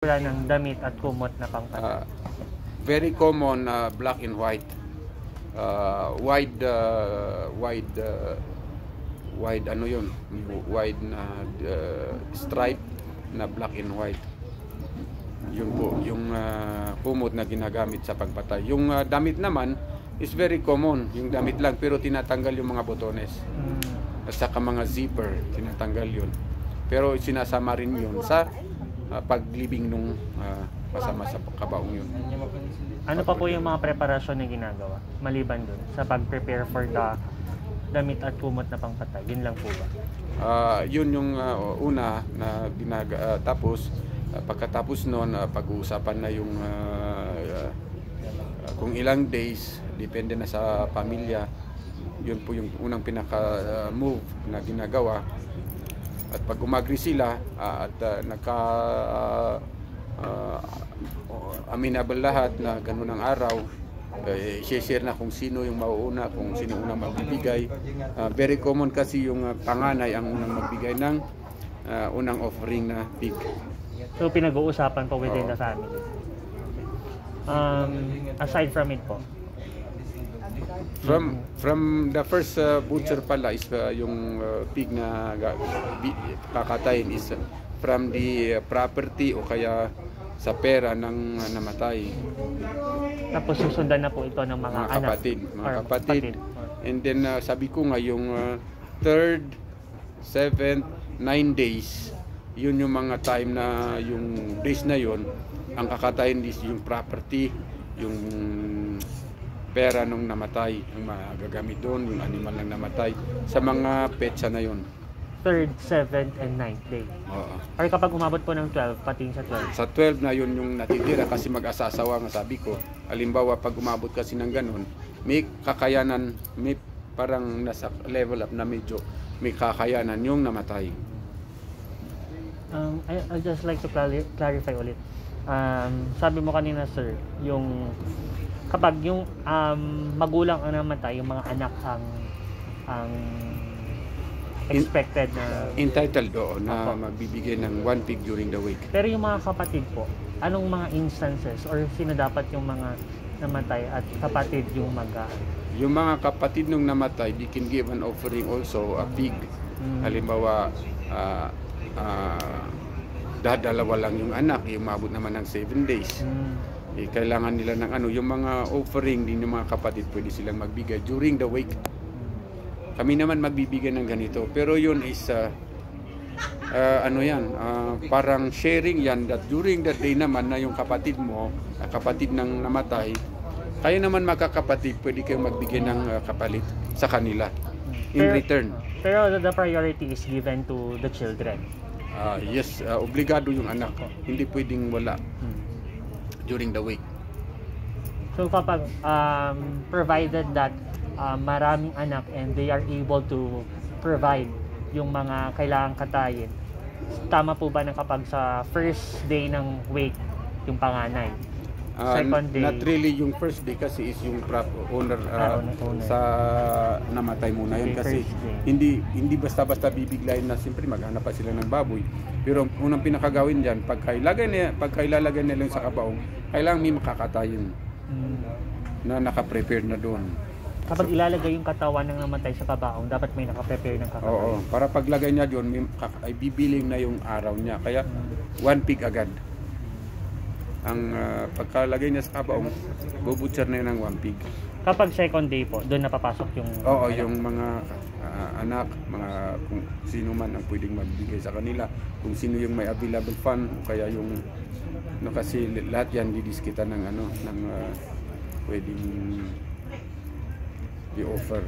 ng damit at kumot na pangpatay? Very common, black and white. Wide ano yun, wide na stripe na black and white. Yun po yung kumot na ginagamit sa pagpatay. Yung damit naman is very common, yung damit lang, pero tinatanggal yung mga botones at saka mga zipper, tinatanggal yun. Pero sinasama rin yun sa paglibing nung kasama sa kabaong yun. Ano pa po yung mga preparasyon na ginagawa maliban dun sa pag-prepare for the damit at kumot na pangpatay? Yun lang po ba? Yun yung una na tapos pagkatapos noon pag-uusapan na yung kung ilang days, depende na sa pamilya. Yun po yung unang pinaka-move na ginagawa. At pag umagri sila at amenable lahat na ganun ang araw, share na kung sino yung mauuna, kung sino unang magbibigay. Very common kasi yung panganay ang unang magbigay ng unang offering na pig. So pinag-uusapan po within the family. Aside from it po, from the first butcher pala is yung pig na kakatayin is from the property o kaya sa pera ng namatay. Tapos susundan na po ito ng mga kapatid. And then sabi ko nga yung 3rd, 7th, 9 days, yun yung mga time na yung days na yun, ang kakatayin is yung property, yung pera nung namatay, yung magagamit doon, yung animal na namatay, sa mga petsa na yun. 3rd, 7th, and 9th day. Oo. Or kapag umabot po ng 12, pati sa 12? Sa 12 na yun yung natitira kasi mag-asasawa nga sabi ko. Halimbawa, pag umabot kasi ng ganun, may kakayanan, may parang nasa level up na medyo may kakayanan yung namatay. I'd just like to clarify ulit. Sabi mo kanina, sir, yung kapag yung magulang ang namatay, yung mga anak ang expected na entitled doon na magbibigay ng 1 pig during the week. Pero yung mga kapatid po, anong mga instances or sino dapat yung mga namatay at kapatid yung yung mga kapatid nung namatay, they can give an offering also, a pig. Halimbawa, dalawa lang yung anak, yung mabot naman ng 7 days. Kailangan nila ng yung mga offering din ng mga kapatid, pwede silang magbigay during the week. Kami naman magbibigay ng ganito, pero yun is parang sharing yan, that during that day naman na yung kapatid mo, kapatid ng namatay, kayo naman magkakapatid, pwede kayong magbigay ng kapalit sa kanila in return. Pero the priority is given to the children. Yes, obligado yung anak, hindi pwedeng wala during the week. So kapag provided that maraming anak and they are able to provide yung mga kailangang katayin, tama po ba na kapag sa first day ng wake yung panganay, second day? Not really yung first day kasi is yung owner sa namatay muna yun, kasi hindi basta-basta bibiglayin na siyempre maghanap pa sila ng baboy. Pero unang pinakagawin dyan, pagkailalagay nila sa kabaong, kailangan may makakatayin na nakaprepare na doon. Kapag ilalagay yung katawan ng namatay sa kabaong, dapat may nakaprepare ng kakatayin. Oo, para paglagay niya doon, ay bibiling na yung araw niya. Kaya 1 pig agad. Ang pagkalagay niya sa kabaong, bubutcher na yun ng 1 pig. Kapag second day po, doon napapasok yung... Oo, yung mga anak, kung sino man ang pwedeng magbigay sa kanila, kung sino yung may available fund, o kaya yung... kasi lahat yan didiskita ng pwedeng i-offer.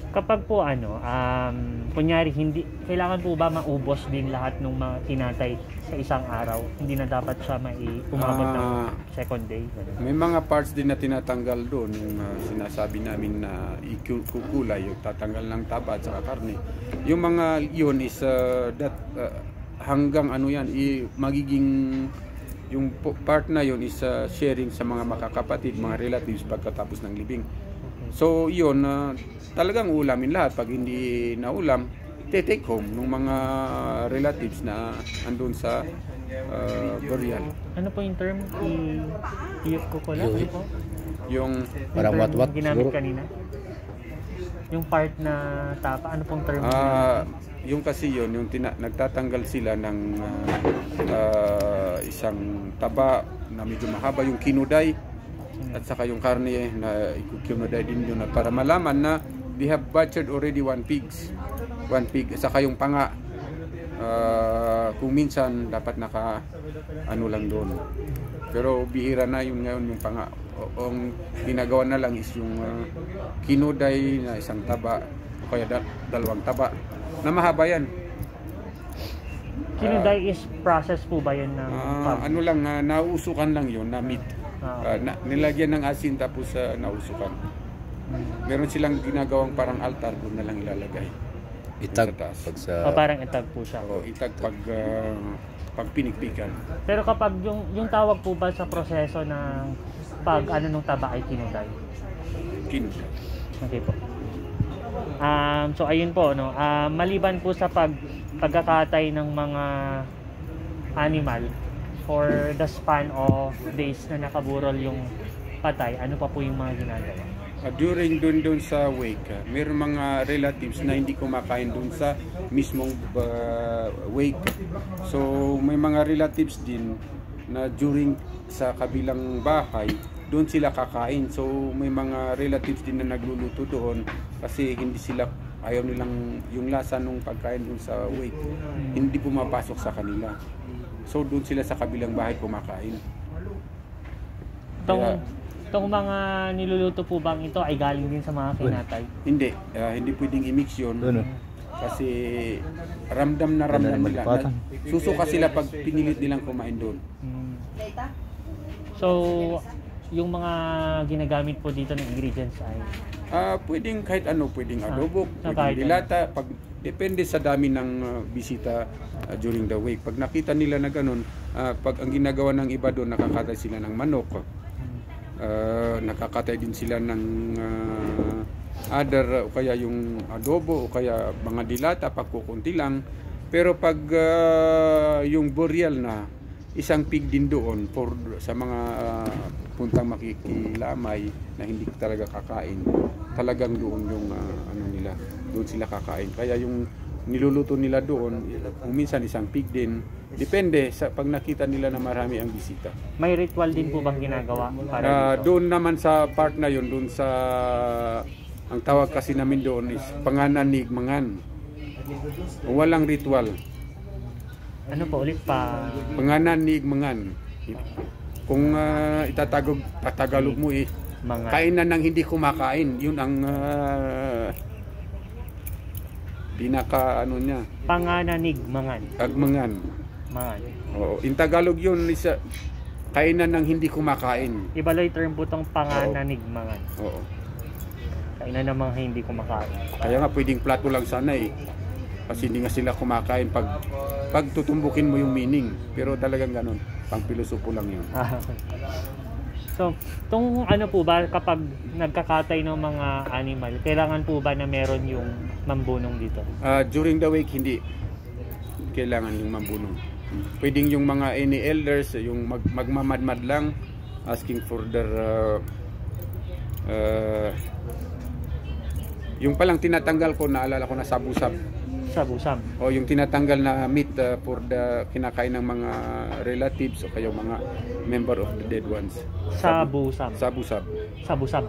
Kapag po kunyari hindi kailangan po ba maubos din lahat ng mga tinatay sa isang araw? Hindi na dapat siya umabot ng second day? May mga parts din na tinatanggal doon, yung sinasabi namin na ikukulay, yung tatanggal ng taba at saka karne. Yung mga yun is hanggang magiging yung part na yun is sharing sa mga makakapatid, mga relatives pagkatapos ng libing. So yun, talagang ulamin lahat. Pag hindi naulam, take home ng mga relatives na andun sa burial. Ano po yung term? Iyok ko ko lang? Ano po? Yung Parang Yung term what-what ginamit siguro. kanina? Yung part na tapa, ano pong term? yung kasi yun, yung nagtatanggal sila ng isang taba na medyo mahaba, yung kinuday, at saka yung karne na kinuday din yun para malaman na they have butchered already one pig, at saka yung panga, kung minsan dapat naka ano lang doon, pero bihira na yun ngayon yung panga. Ang ginagawa na lang is yung kinuday na isang taba o kaya dalawang taba na mahaba yan. Kinuday is process po ba yun ng pag? Ano lang, nausukan lang yun na meat. Nilagyan ng asin tapos nausukan. Meron silang ginagawang parang altar, doon na lang ilalagay. Itag Sa taas. pag sa Parang itag po siya. O itag pag pinikpikan. Pero kapag yung tawag po ba sa proseso ng pag ano nung taba ay kinuday? Kinuday. Okay po. So ayun po no. Maliban po sa pagkakatay ng mga animal for the span of days na nakaburol yung patay, ano pa po yung mga ginagawa? During doon sa wake, mayroong mga relatives na hindi kumakain doon sa mismong wake. So may mga relatives din na during sa kabilang bahay, doon sila kakain. So may mga relatives din na nagluluto doon kasi hindi sila, ayaw nilang yung lasa nung pagkain doon sa wake, hindi pumapasok sa kanila. So doon sila sa kabilang bahay kumakain. Itong mga niluluto po bang ito ay galing din sa mga kinatay? Hindi pwedeng i-mix yun. ano? Kasi ramdam na nila. Susuka sila pag pinilit nilang kumain doon. So, yung mga ginagamit po dito ng ingredients ay Pwedeng kahit ano, pwedeng adobo, kahit pwedeng dilata, depende sa dami ng bisita during the week. Pag nakita nila na ganun, pag ang ginagawa ng iba doon, nakakatay sila ng manok, nakakatay din sila ng other, o kaya yung adobo, o kaya mga dilata, pagkukunti lang. Pero pag yung burial na, isang pig din doon sa mga puntang makikilamay na hindi talaga kakain, talagang doon yung ano nila, doon sila kakain. Kaya yung niluluto nila doon, minsan isang pig din, depende sa pag nakita nila na marami ang bisita. may ritual din po bang ginagawa para dito? Doon naman sa part na yun, doon sa ang tawag kasi namin doon is pangananigmangan. Walang ritual. Ano po ulit pa? Pangananigmangan. Kung Tagalog mo Mga kainan ng hindi kumakain, yun ang pinaka ano niya, pangananigmangan. agmangan. Mangan. Oo, in Tagalog yun is kainan ng hindi kumakain. Ibaloy term po tong pangananigmangan. Oo. Kainan ng mga hindi kumakain. Kaya nga pwedeng plato lang sana kasi hindi nga sila kumakain pag tutumbukin mo yung meaning, pero talagang ganun, pang pilosopo lang yun. So, tong ano po ba kapag nagkakatay ng mga animal, kailangan po ba na meron yung mambunong dito? During the week hindi kailangan yung mambunong. Pwedeng yung mga any elders yung magmamadmad lang, asking for their yung palang tinatanggal ko, naalala ko na sabusab. Sabusab. O yung tinatanggal na meat for the kinakain ng mga relatives o kayo mga member of the dead ones. Sabusab. Sabusab. Sabusab.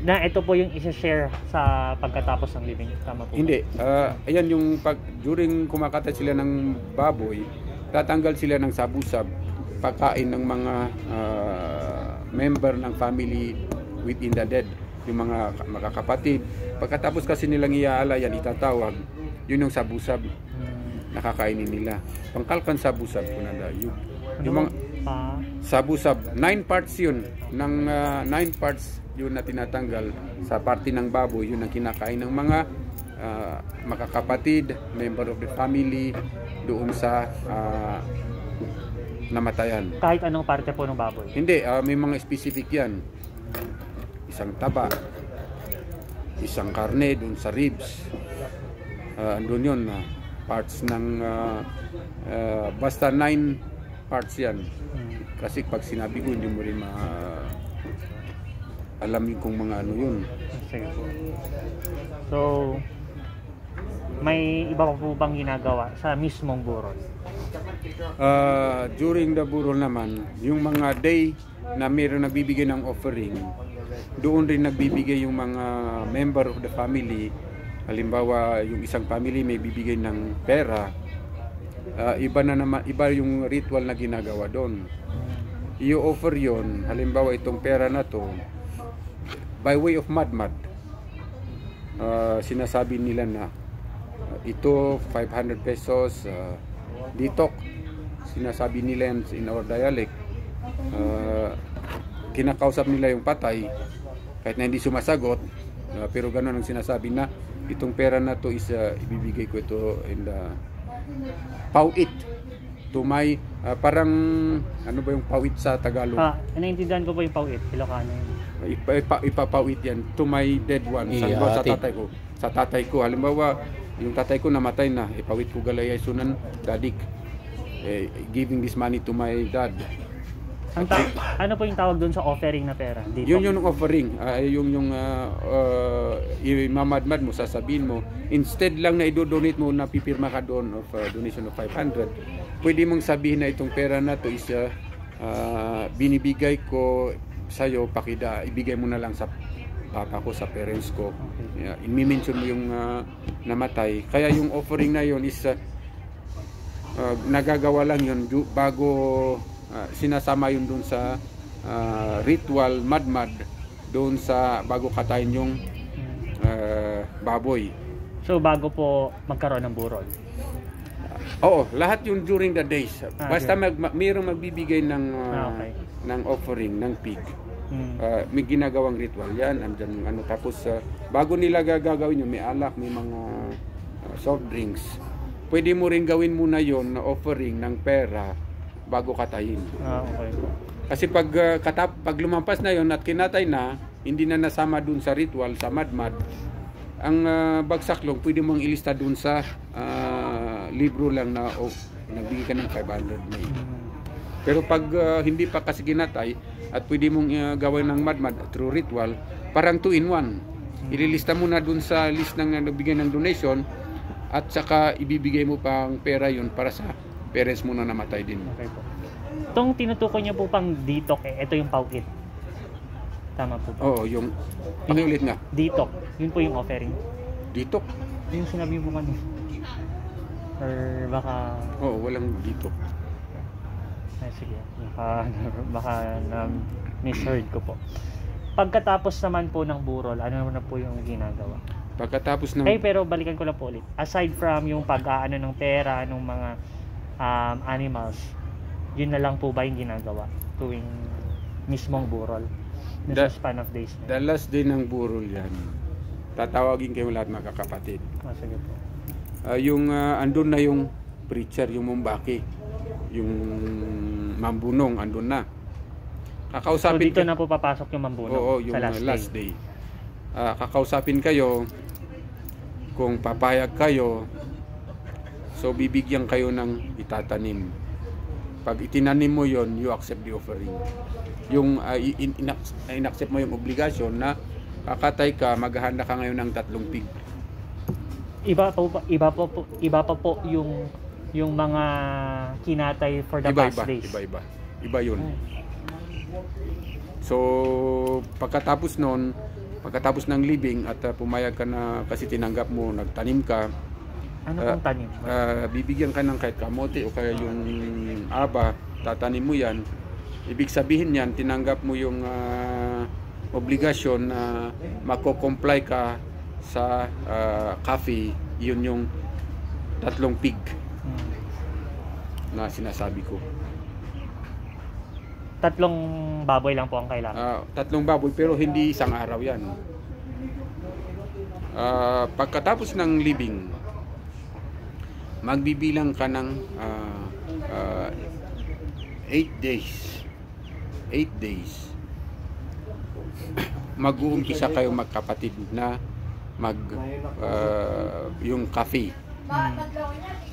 Na ito po yung isa-share sa pagkatapos ng living. Tama po. Hindi. Ayan yung during kumakatay sila ng baboy, tatanggal sila ng sabusab, pagkain ng mga member ng family within the dead, yung mga makakapatid. Pagkatapos kasi nilang iaala yan, itatawag, yun yung sabusab, nakakainin nila. Pangkalkan sabusab ko na yun. Yung mga sabusab, 9 parts yun, ng 9 parts yun na tinatanggal sa parte ng baboy, yun ang kinakain ng mga makakapatid, member of the family, doon sa namatayan. Kahit anong parte po ng baboy? Hindi, may mga specific yan. Isang taba, isang karne doon sa ribs, andun yun, parts ng basta 9 parts yan. Kasi pag sinabi ko, hindi mo rin alam yung kung mga ano yun. Sige po. So, may iba pa po bang ginagawa sa mismong burol? During the burol naman, yung mga day na mayroon nagbibigay ng offering, doon rin nagbibigay yung mga member of the family. Halimbawa, yung isang family may bibigay ng pera, iba na naman, iba yung ritual na ginagawa doon. I-offer yon, halimbawa itong pera na to, by way of madmad. Sinasabi nila na ito 500 pesos, ditok, sinasabi nila yan in our dialect. Kinakausap nila yung patay kahit na hindi sumasagot, pero gano'n ang sinasabi na itong pera na to is ibibigay ko ito in the pauit to my parang ano ba yung pauit sa Tagalog? Naintindihan ko po yung pauit, Ilocano yun. Ipapauit yan to my dead one. Sa tatay ko. Sa tatay ko, halimbawa yung tatay ko namatay na, ipawit ko galayay sunan dadik, giving this money to my dad. Ano po yung tawag doon sa offering na pera? Dito? Yun yung offering, yung imamadmad mo, sasabihin mo, instead lang na i-donate mo, na pipirma ka doon of donation of 500, pwede mong sabihin na itong pera na to is binibigay ko sa'yo, ibigay mo na lang sa papa ko, sa parents ko. I-mention mo yung namatay. Kaya yung offering na yun is nagagawa lang yun bago sinasama yun dun sa ritual madmad, doon sa bago katayin yung baboy. So bago po magkaroon ng burol? Oo, lahat yung during the days. Basta mayroong magbibigay ng ng offering ng pig. May ginagawang ritual yan, andyan ano, tapos bago nila gagawin yun, may alak, may mga soft drinks. Pwede mo rin gawin muna yon na offering ng pera bago katayin. Okay. Kasi pag lumampas na yon at kinatay na, hindi na nasama dun sa ritual, sa madmad, ang bagsaklong pwede mong ilista dun sa libro lang na nagbigay ka ng 500 may. Pero pag hindi pa kasi ginatay at pwede mong gawin ng madmad through ritual, parang 2 in 1. Ililista mo na dun sa list ng nagbigay ng donation at saka ibibigay mo pang pera yun para sa parents mo na namatay din. Okay po. Itong tinutukoy niyo po pang ditok, ito yung pauit. Tama po ba? Oo, yung pakiulit nga. Ditok, yun po yung offering. Ditok? Yung sinabi mo kanina. Or baka... Oo, walang ditok. Ay, sige. Baka misheard ko po. Pagkatapos naman po ng burol, ano na po yung ginagawa? Pagkatapos ng... Pero balikan ko lang po ulit. Aside from yung pag-aano ng pera, ng mga animals, yun na lang po ba yung ginagawa tuwing mismong burol? Sa span of days na. The last day ng burol yan. Tatawagin kayo lahat mga kakapatid. Sige po. Yung andun na yung preacher, yung mumbaki, yung mambunong, andun na. Kakausapin so dito na po papasok yung mambunong. Oo, yung sa last day. Kakausapin kayo kung papayag kayo, so bibigyan kayo ng itatanim. Pag itinanim mo yon, you accept the offering. Yung in-accept mo yung obligasyon na kakatay ka, maghahanda ka ngayon ng 3 pig. Iba pa po yung mga kinatay for the past days. Iba yun. So pagkatapos ng libing at pumayag ka na kasi tinanggap mo, nagtanim ka. Ano pong tanim? Bibigyan ka ng kahit kamote o kaya yung aba, tatanim mo yan. Ibig sabihin yan, tinanggap mo yung obligasyon na mako-comply ka sa coffee. Yun yung 3 pig na sinasabi ko. 3 baboy lang po ang kailangan? 3 baboy pero hindi isang araw yan. Pagkatapos ng libing, magbibilang ka ng 8 days. 8 days. Mag-uumpisa kayo magkapatid na yung coffee.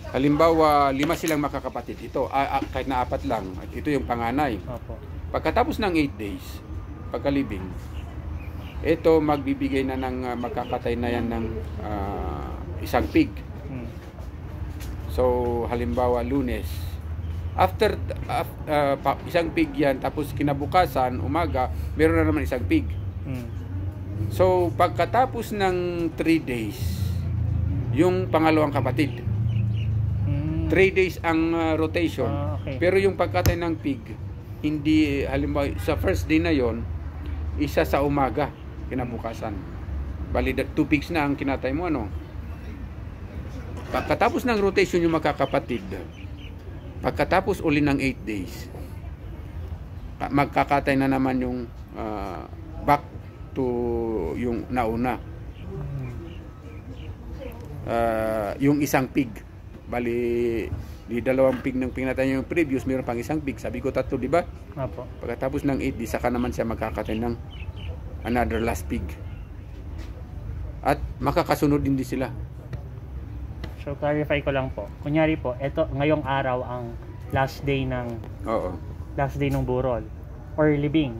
Halimbawa, 5 silang makakapatid. Ito, kahit na 4 lang. At ito yung panganay. Opo. Pagkatapos ng 8 days, pagkalibing, ito magbibigay na ng magkakatay na yan ng isang pig. So, halimbawa, Lunes. After isang pig yan, tapos kinabukasan, umaga, meron na naman isang pig. So, pagkatapos ng 3 days, yung pangalawang kapatid. 3 days ang rotation. Okay. Pero yung pagkatay ng pig, hindi, halimbawa, sa first day na yon, isa sa umaga, kinabukasan. Bali, 2 pigs na ang kinatay mo, ano? Pagkatapos ng rotation yung makakapatid, pagkatapos uli ng 8 days, magkakatay na naman yung back to yung nauna. Yung isang pig. Bali, di 2 pig ng pinatay yung previous, mayroon pang isang pig. Sabi ko 3, di ba? Opo. Pagkatapos ng 8 days, saka naman siya magkakatay ng another last pig. At makakasunod din sila. So, clarify ko lang po. Kunyari po, ito, ngayong araw ang last day ng burol or libing.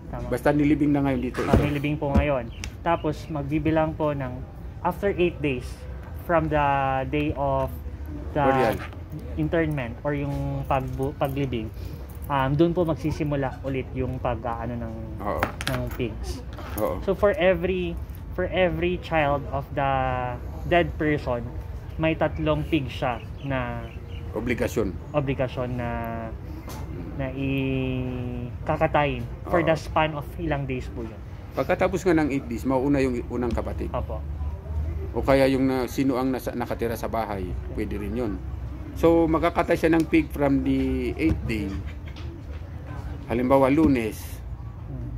Tama. Basta nilibing na ngayon dito. Nilibing po ngayon. Tapos, magbibilang po ng after 8 days from the day of the internment or yung paglibing, doon po magsisimula ulit yung ng pigs. So for every child of the dead person, may 3 pig siya na obligasyon na ikakatayin for the span of ilang days po yun. Pagkatapos nga ng 8 days, mauuna yung unang kapatid. Opo. O kaya yung sino ang nakatira sa bahay, pwede rin yun. So, makakatay siya ng pig from the 8th day. Halimbawa, Lunes.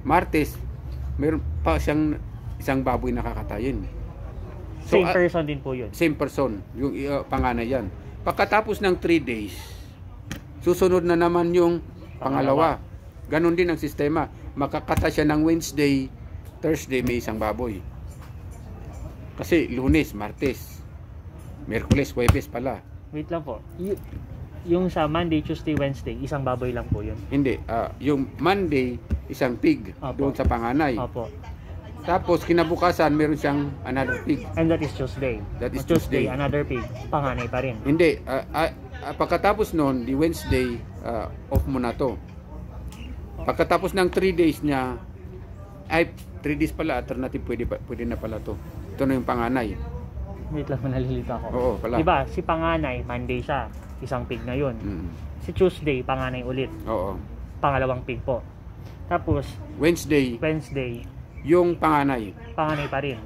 Martes, meron pa siyang isang baboy na kakatayin. So, Same person din po yun. Same person, yung panganay yan. Pagkatapos ng 3 days, susunod na naman yung pangalawa. Ganon din ang sistema. Makakatay siya ng Wednesday, Thursday may isang baboy. Kasi Lunes, Martes, Miyerkules, Huwebes pala. Wait lang po. Yung sa Monday, Tuesday, Wednesday, isang baboy lang po yun. Hindi. Yung Monday, isang pig. Opo. Doon sa panganay. Opo. Tapos kinabukasan, meron siyang another pig. And that is Tuesday. That is Tuesday, Tuesday. another pig. Panganay pa rin. Hindi. Pagkatapos noon, di Wednesday, off mo na to. Pagkatapos ng 3 days niya, 3 days pala, alternative, pwede na pala to. Ito na yung panganay. Wait lang, manalilito ako. Oo, pala. Diba, si panganay, Monday siya. Isang pig na yun. Si Tuesday, panganay ulit. Oo. Pangalawang pig po. Tapos, Wednesday, yung panganay. Panganay pa rin.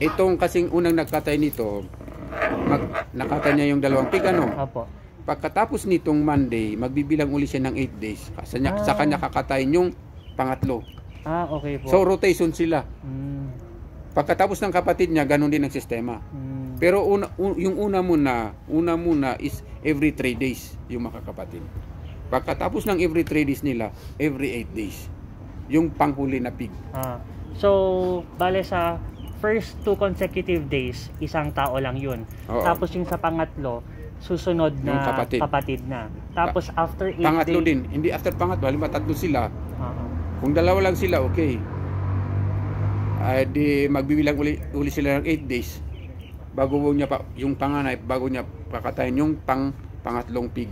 Itong kasing unang nagkatay nito, nakatay niya yung 2 pig, ano? Opo. Pagkatapos nitong Monday, magbibilang uli siya ng 8 days. Sa kanya kakatayin yung pangatlo. Okay po. So, rotation sila. Pagkatapos ng kapatid niya, ganun din ang sistema. Pero yung una muna is every 3 days yung makakapatid. Pagkatapos ng every 3 days nila, every 8 days. Yung panghuli na pig. So, bale sa first 2 consecutive days, isang tao lang yun. Oo. Tapos yung sa pangatlo, susunod na kapatid na. Tapos after 8 days... Pangatlo din. Hindi after pangatlo, halimbawa 3 sila. Kung 2 lang sila, okay. Di magbibilang uli sila ng 8 days. Bago niya yung panganay, bago niya pakatayin yung pangatlong pig.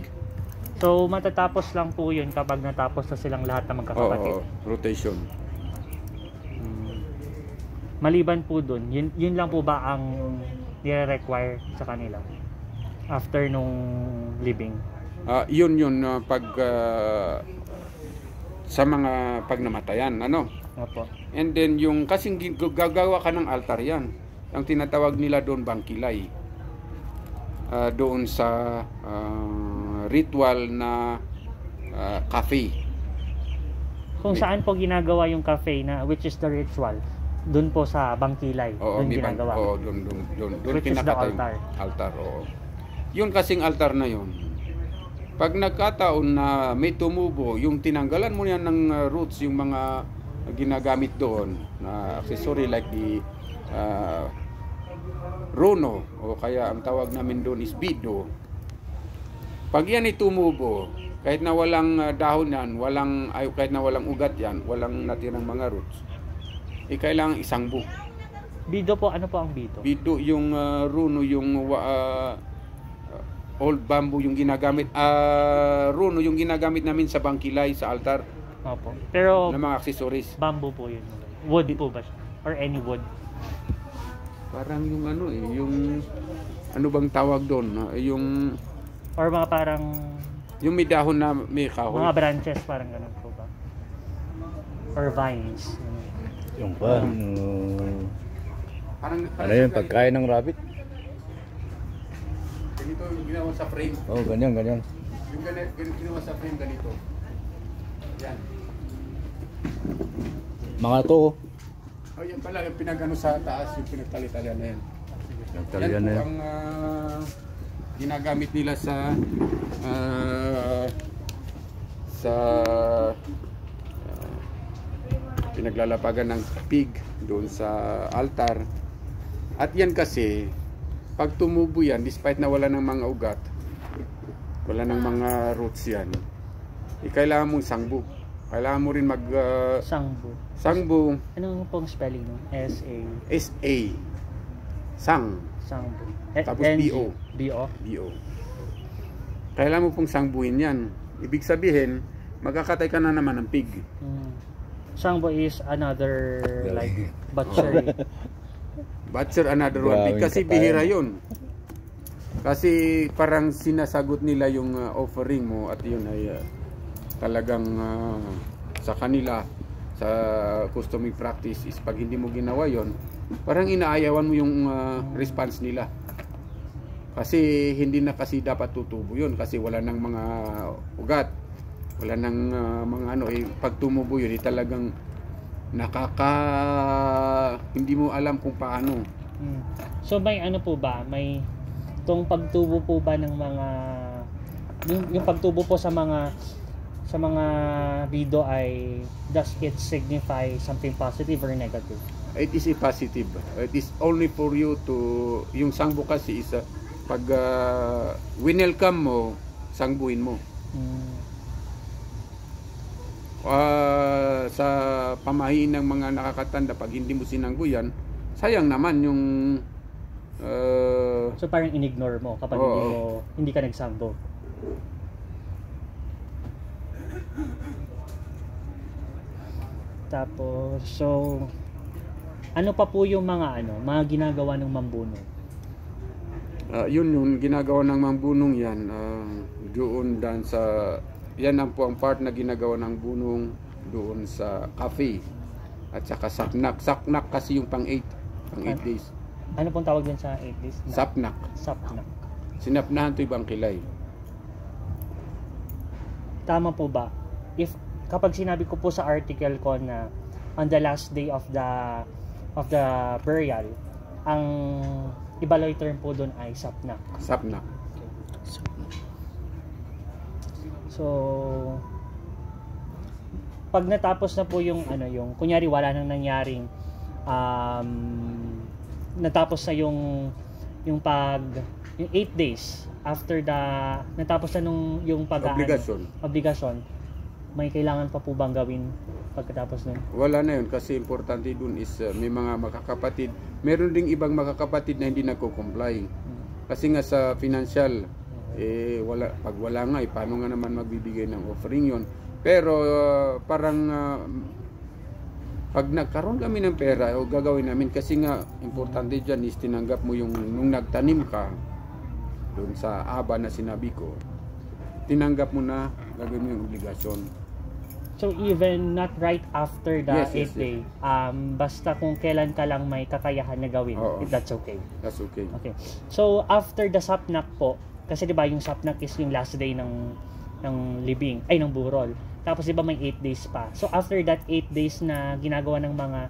So, matatapos lang po yun kapag natapos na silang lahat na magkakapatid. Oo, rotation. Maliban po dun, yun lang po ba ang nire-require sa kanila after nung living? Yun pag sa mga pagnamatayan, ano? Opo. And then yung kasing gagawa ka ng altar yan. Ang tinatawag nila doon bangkilay. Doon sa ritual na cafe. Kung saan po ginagawa yung cafe na which is the ritual? Doon po sa bangkilay. Doon ginagawa. Oo, doon which is the altar. Altar, oo. Yun kasing altar na yun. Pag nagkataon na may tumubo, yung tinanggalan mo yan ng roots, yung mga ginagamit doon na accessory like the runo o kaya ang tawag namin doon is bido. Pag yan ay tumubo, kahit na walang dahon yan, kahit na walang ugat yan, walang natirang mga roots, kailangan isang book. Bido po, ano po ang bido? Bido yung runo, yung old bamboo yung ginagamit. Runo yung ginagamit namin sa bangkilay, sa altar. Opo. Pero Na mga accessories. bamboo po yun. Wood po ba siya? Or any wood? Parang yung yung ano bang tawag doon? Yung Or mga parang may dahon na may kahoy. mga branches, parang ganun po ba? Or vines. Yung pan. Parang Ano yun? Pagkain ng rabbit? Ganito yung ginawa sa frame. Oh, ganyan. Yung ginawa sa frame ganito. Yan. Mga to. Oh, yan pala yung pinagano sa taas, yung pinagtali-talian na yan. Nagtalian Yan na po yan. ang ginagamit nila sa pinaglalapagan ng pig doon sa altar. At yan kasi, pag tumubo yan, despite na wala ng mga ugat, wala ng mga roots yan, kailangan mong sangbo. Kailangan mo rin Sangbo. sangbo, Anong pong spelling nun? S-A. S-A, sang, Sangbo. Tapos NG. B-O. B-O? B-O. Kailangan mo pong sangbuhin yan. Ibig sabihin, magkakatay ka na naman ng pig. Sangbo is another Yeah. like butchery. Butcher another one pig. Gawing Kasi katayan. bihira yun. Kasi parang sinasagot nila yung offering mo at yun ay talagang sa kanila, sa customary practice is pag hindi mo ginawa yon, parang inaayawan mo yung response nila. Kasi hindi na kasi dapat tutubo yun kasi wala nang mga ugat. Wala nang mga pag tumubo yun, talagang hindi mo alam kung paano. So may ano po ba? May tong pagtubo po ba ng mga yung pagtubo po sa mga bido ay does it signify something positive or negative? It is a positive. It is only for you to, yung sangbo kasi is pag winelcome mo, sangbuin mo. Sa pamahiin ng mga nakakatanda, pag hindi mo sinanggo yan, sayang naman yung So parang in-ignore mo kapag hindi ka nagsangbo. Tapos so ano pa po yung mga ginagawa ng mambuno? yun ginagawa ng mambunong yan, doon dan sa yan ang part na ginagawa ng bunong doon sa cafe at saka sapnak. Sapnak kasi yung pang 8 days. Ano pong tawag din sa 8 days? Sapnak. Sapnak. Sinapnahan to ibang kilay. Tama po ba? If kapag sinabi ko po sa article ko na on the last day of the burial, ang ibaloy term po doon ay sapnak. Sapnak. So pag natapos na po yung kunyari wala nang nangyaring natapos na yung 8 days after natapos na yung obligasyon, may kailangan pa po bang gawin pagkatapos nun? Wala na yun kasi importante dun is may mga makakapatid. Meron ding ibang makakapatid na hindi nagko-comply. Kasi nga sa financial, pag wala nga, paano nga naman magbibigay ng offering yon. Pero parang pag nagkaroon kami ng pera, gagawin namin kasi nga importante dyan is tinanggap mo yung nung nagtanim ka doon sa aba na sinabi ko, tinanggap mo na gagawin mo yung obligasyon. So even not right after the Yes, 8th day, basta kung kailan ka lang may kakayahan na gawin, that's okay. That's okay. Okay. So after the sapnak po, kasi 'di ba yung sapnak is yung last day ng burol. Tapos 'di ba may 8 days pa. So after that 8 days na ginagawa ng mga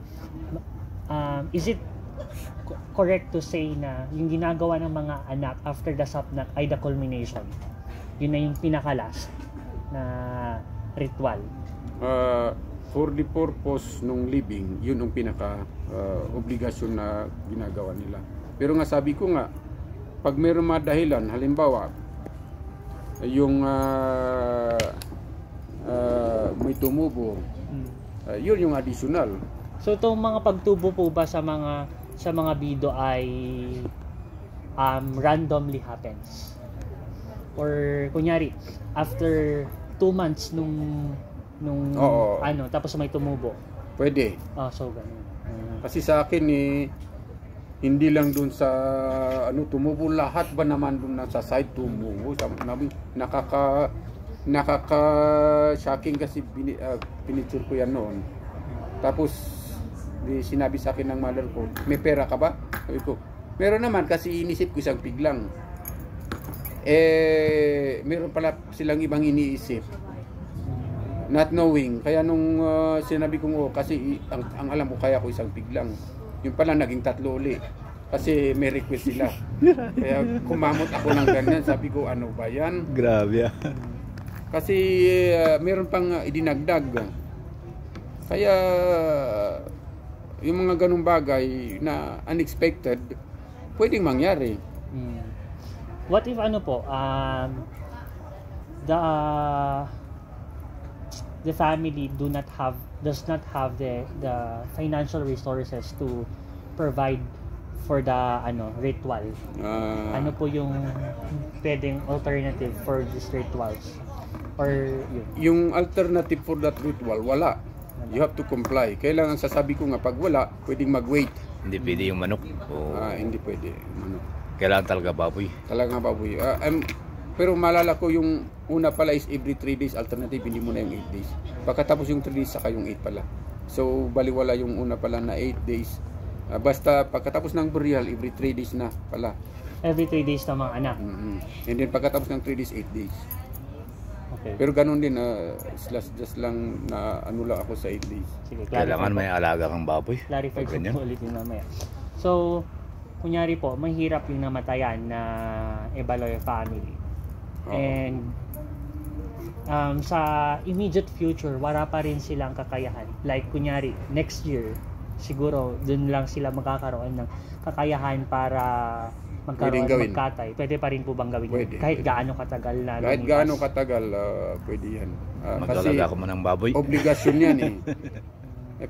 is it correct to say na yung ginagawa ng mga anak after the sapnak ay the culmination? Yun na yung pinaka-last na ritual. For the purpose nung living, yun ang pinaka obligasyon na ginagawa nila. Pero nga sabi ko nga, pag mayroong mga dahilan, halimbawa, yung may tumubo, yun yung additional. So itong mga pagtubo po ba sa mga bido ay randomly happens? Or kunyari, after 2 months nung Oo. tapos may tumubo. Pwede. So ganun. Kasi sa akin hindi lang dun sa tumubo, lahat ba naman dun sa side tumubo. Nakaka-shocking kasi pinicture ko yan noon. Tapos sinabi sa akin ng mother ko, may pera ka ba? Sabi ko, meron naman, kasi inisip ko isang pig lang. Meron pala silang ibang iniisip. Not knowing. Kaya nung sinabi ko, kasi ang alam ko kaya ko isang pig lang. Yung pala naging 3 uli. Kasi may request sila. Kaya kumamot ako ng ganyan. Sabi ko, ano ba yan? Grabe ah. Kasi meron pang idinagdag. Kaya yung mga ganung bagay na unexpected, pwedeng mangyari. What if the family does not have the financial resources to provide for the ritual? Ano po yung pwedeng alternative for these rituals? Or yun? Yung alternative for that ritual, wala. You have to comply. Kailangan, sasabi ko nga, pag wala, pwedeng mag-wait. Hindi pwede yung manok. Hindi pwede. Manok. Kailangan talaga baboy. Talaga baboy. Pero malala ko yung una pala is every 3 days alternative, hindi mo na yung 8 days. Pagkatapos yung 3 days, saka yung 8 pala. So, baliwala yung una pala na 8 days. Basta pagkatapos ng burial, every 3 days na pala. Every 3 days na mga anak. And then pagkatapos ng 3 days, 8 days. Okay. Pero ganun din, just lang na lang ako sa 8 days. Sige, Kailangan may alaga kang baboy. Clarify ko Ganyan. po ulit yung mamaya. So, kunyari po, mahirap yung namatayan na Ebaloy family. And sa immediate future, wala pa rin silang kakayahan. Like, kunyari, next year, siguro, dun lang sila magkakaroon ng kakayahan para magkaroon ng magkatay. Pwede pa rin po bang gawin Pwede, yun? Kahit pwede. gaano katagal na Kahit lumipas? gaano katagal, pwede yan. Kasi Mag-alaga ko man ng baboy. obligasyon yan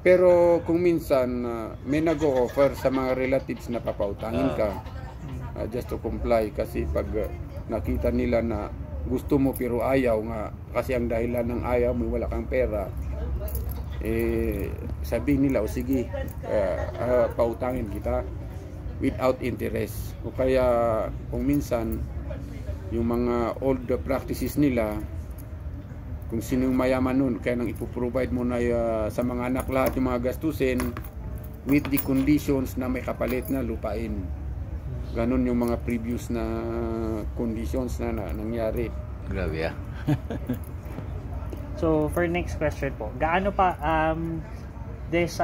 pero kung minsan, may nag-o-offer sa mga relatives na papautangin ka just to comply. Kasi pag nakita nila na gusto mo pero ayaw nga, kasi ang dahilan ng ayaw mo, wala kang pera, sabihin nila, o sige, pautangin kita without interest. O kaya kung minsan yung mga old practices nila, kung sino yung mayaman nun, kaya nang ipoprovide mo na sa mga anak lahat yung mga gastusin with the conditions na may kapalit na lupain. Ganon yung mga previous na conditions na nangyari. Grabe ah. So, for next question po, gaano pa this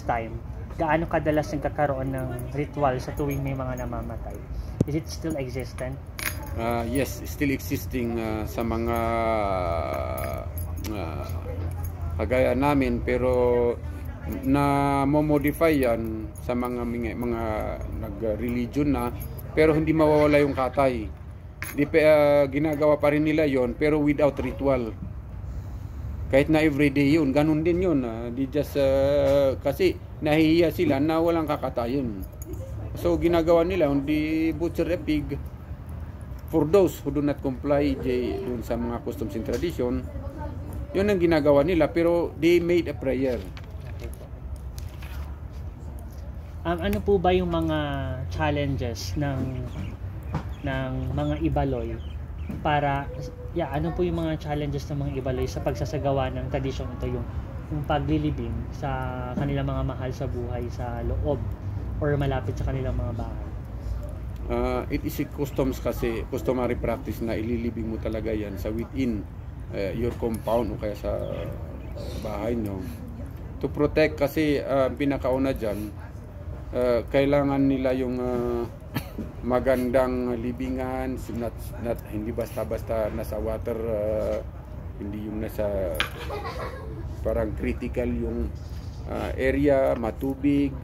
time, gaano kadalas nagkakaroon ng ritual sa tuwing may mga namamatay? Is it still existent? Yes, still existing sa mga kagaya namin, pero na modify yan sa mga nag-religion na, pero hindi mawawala yung katay. Ginagawa pa rin nila yon, pero without ritual. Kahit na everyday yun, ganun din yun. Di just, kasi nahihiya sila na walang kakatayin. So ginagawa nila, hindi butcher a pig. For those who do not comply dun sa mga customs and tradition, yun ang ginagawa nila, pero they made a prayer. Ano po ba yung mga challenges ng mga Ibaloy para ano po yung mga challenges ng mga Ibaloy sa pagsasagawa ng tradisyon ito, yung paglilibing sa kanilang mga mahal sa buhay sa loob or malapit sa kanilang mga bahay? It is a customs kasi, customary practice na ililibing mo talaga yan sa within your compound o kaya sa bahay nyo. To protect kasi pinakauna dyan, kailangan nila yung magandang libingan, hindi basta-basta nasa water, hindi yung nasa parang critical yung area, matubig,